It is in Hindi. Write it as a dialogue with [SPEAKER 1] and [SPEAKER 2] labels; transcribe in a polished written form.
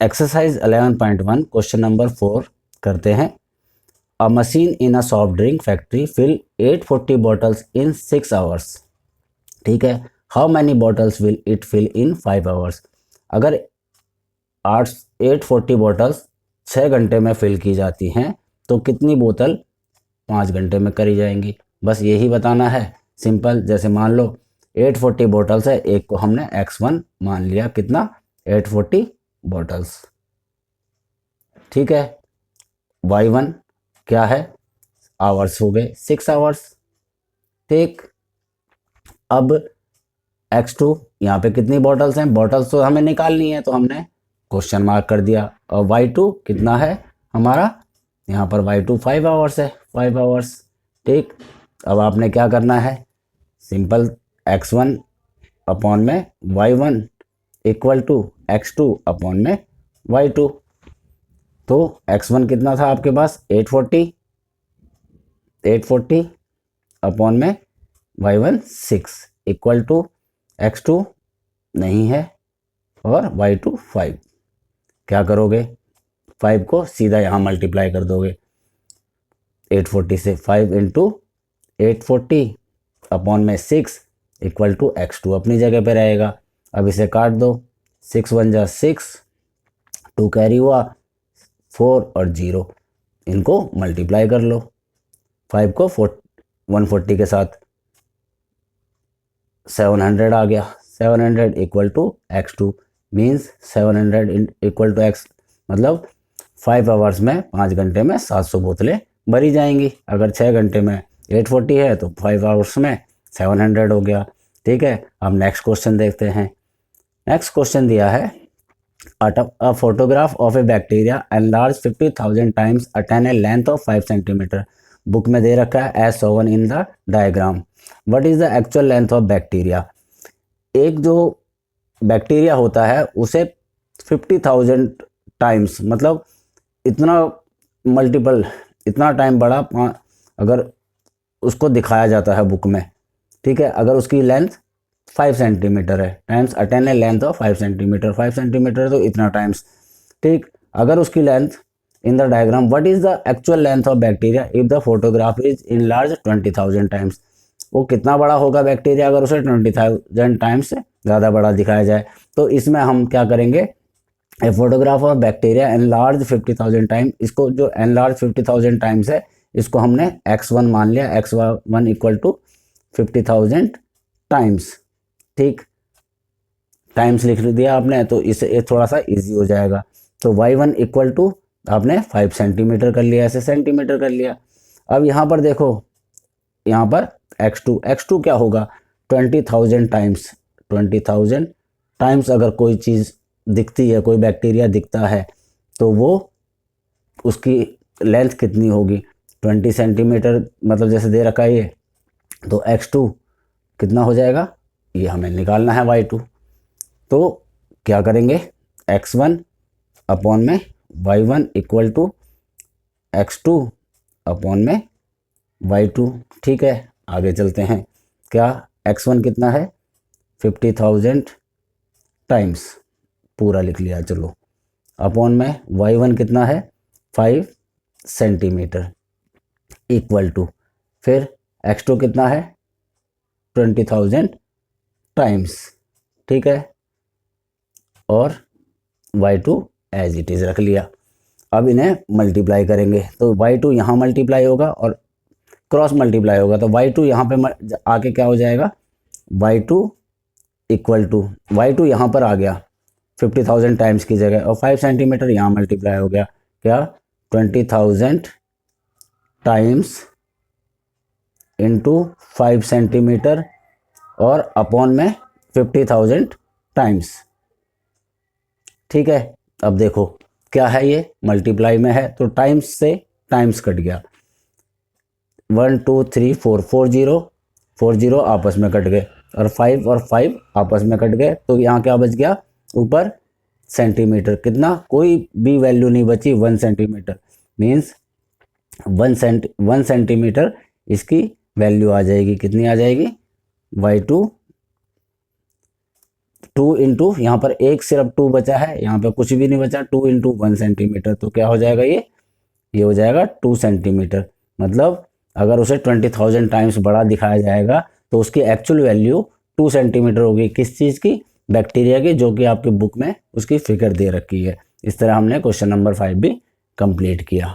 [SPEAKER 1] एक्सरसाइज 11.1 क्वेश्चन नंबर 4 करते हैं। A machine in a soft drink factory fill 840 bottles in 6 hours. ठीक है, how many bottles will it fill in 5 hours. अगर 840 बॉटल्स 6 घंटे में फिल की जाती हैं तो कितनी बोतल 5 घंटे में करी जाएंगी। बस यही बताना है, सिंपल। जैसे मान लो 840 बॉटल्स है, एक को हमने x1 मान लिया, कितना 840 बॉटल्स। ठीक है, y1 क्या है, आवर्स हो गए 6 आवर्स। ठीक, अब x2 यहाँ पे कितनी बॉटल्स हैं, बॉटल्स तो हमें निकालनी है तो हमने क्वेश्चन मार्क कर दिया। और y2 कितना है हमारा, यहाँ पर y2 5 आवर्स है, 5 आवर्स। ठीक, अब आपने क्या करना है, सिंपल, x1 अपॉन में y1 equal to x2 upon में y2। तो x1 कितना था आपके पास 840 अपॉन में y1 6 इक्वल टू x2 नहीं है और y2 5। क्या करोगे, 5 को सीधा यहाँ मल्टीप्लाई कर दोगे 840 से, 5 इंटू 840 अपॉन में 6 इक्वल टू x2 अपनी जगह पे रहेगा। अब इसे काट दो, 6 1 जा 6, 2 कैरी हुआ 4 और 0, इनको मल्टीप्लाई कर लो। 5 को 140 के साथ 700 आ गया, 700 equal to x2 means 700 equal to x, मतलब 5 आवर्स में 5 घंटे में 700 बोतलें भरी जाएंगी। अगर 6 घंटे में 840 है तो 5 आवर्स में 700 हो गया। ठीक है, अब नेक्स्ट क्वेश्चन देखते हैं। नेक्स्ट क्वेश्चन दिया है, a photograph of a bacteria enlarged 50,000 times attain a length of 5 centimeter। Book में दे रखा है as shown in the diagram, what is the actual length of bacteria। एक जो बैक्टीरिया होता है उसे 50,000 टाइम्स, मतलब इतना मल्टीपल, इतना टाइम बड़ा अगर उसको दिखाया जाता है बुक में। ठीक है, अगर उसकी लेंथ 5 सेंटीमीटर है, times attain A length of 5 centimetre, 5 centimetre तो इतना टाइम्स। ठीक, अगर उसकी length in the diagram what is the actual length of bacteria if the photograph is in large 20,000 times. वो कितना बड़ा होगा बैक्टीरिया अगर उसे 20,000 टाइम्स से ज़्यादा बड़ा दिखाया जाए। तो इसमें हम क्या करेंगे, a photograph of bacteria an large 50,000 time, इसको जो एन लार्ज 50,000 टाइम्स है इसको हमने x1 मान लिया, x1 इक्वल टू 50,000 टाइम्स। ठीक, टाइम्स लिख दिया आपने तो इसे थोड़ा सा इजी हो जाएगा। तो y1 इक्वल टू आपने 5 सेंटीमीटर कर लिया, ऐसे सेंटीमीटर कर लिया। अब यहाँ पर देखो, यहाँ पर x2 क्या होगा 20,000 टाइम्स। 20,000 टाइम्स अगर कोई चीज़ दिखती है, कोई बैक्टीरिया दिखता है तो वो उसकी लेंथ कितनी होगी 20 सेंटीमीटर, मतलब जैसे दे रखा है ये, तो x2 कितना हो जाएगा, ये हमें निकालना है y2। तो क्या करेंगे, x1 अपॉन में y1 equal to x2 upon में y2। ठीक है, आगे चलते हैं। क्या x1 कितना है 50,000 टाइम्स, पूरा लिख लिया, चलो, अपॉन में y1 कितना है 5 सेंटीमीटर इक्वल टू, फिर x2 कितना है 20,000 टाइम्स। ठीक है, और y2 एज इट इज़ रख लिया। अब इन्हें मल्टीप्लाई करेंगे तो y2 यहाँ मल्टीप्लाई होगा और क्रॉस मल्टीप्लाई होगा, तो y2 यहाँ पे आके क्या हो जाएगा, y2 इक्वल टू, y2 यहाँ पर आ गया 50,000 टाइम्स की जगह और 5 सेंटीमीटर यहाँ मल्टीप्लाई हो गया, क्या 20,000 टाइम्स इंटू 5 सेंटीमीटर और अपॉन में 50,000 टाइम्स। ठीक है, अब देखो क्या है, ये मल्टीप्लाई में है तो टाइम्स से टाइम्स कट गया, 1 2 3 4 4 0 आपस में कट गए और 5 आपस में कट गए, तो यहाँ क्या बच गया ऊपर सेंटीमीटर, कितना कोई भी वैल्यू नहीं बची, 1 सेंटीमीटर मीन्स 1 सेंटीमीटर इसकी वैल्यू आ जाएगी, कितनी आ जाएगी y2 2 इंटू, यहाँ पर एक सिर्फ 2 बचा है, यहाँ पे कुछ भी नहीं बचा, 2 इंटू 1 सेंटीमीटर, तो क्या हो जाएगा ये हो जाएगा 2 सेंटीमीटर। मतलब अगर उसे 20,000 टाइम्स बड़ा दिखाया जाएगा तो उसकी एक्चुअल वैल्यू 2 सेंटीमीटर होगी। किस चीज़ की? बैक्टीरिया की, जो कि आपकी बुक में उसकी फिगर दे रखी है। इस तरह हमने क्वेश्चन नंबर 5 भी कंप्लीट किया।